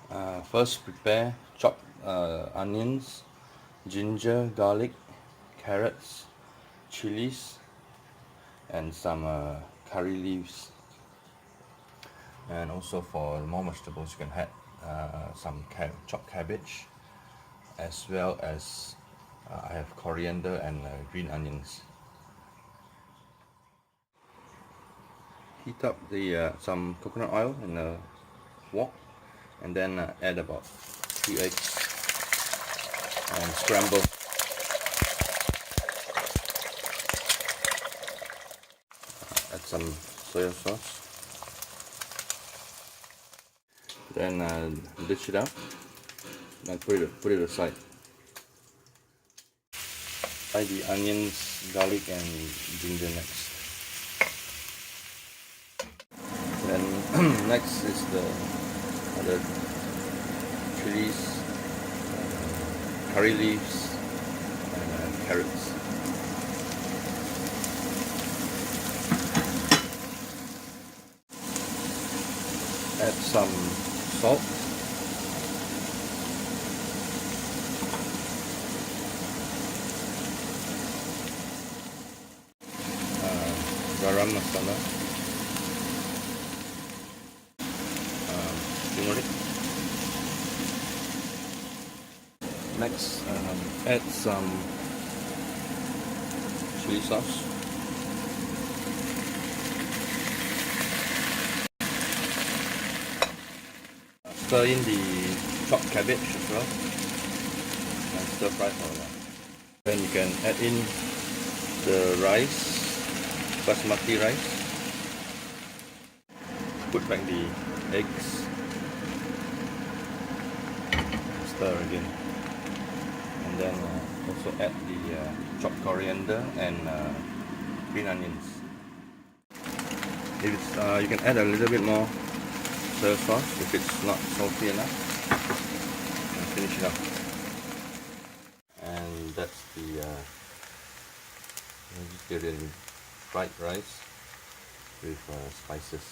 First, prepare chopped onions, ginger, garlic, carrots, chilies, and some curry leaves. And also for more vegetables, you can add some chopped cabbage, as well as I have coriander and green onions. Heat up the some coconut oil in a wok, and then add about 2 eggs and scramble. Add some soy sauce. Then dish it up and put it aside. Fry the onions, garlic, and ginger next. Then next is the other chilies, curry leaves, and carrots. Add some salt, garam masala, tumeric. Next, add some chili sauce. Stir in the chopped cabbage as well and stir fry for a while. Then you can add in the rice, basmati rice. Put back the eggs. Stir again. And then also add the chopped coriander and green onions. If it's, you can add a little bit more soy sauce if it's not salty enough, and finish it up. And that's the vegetarian fried rice with spices.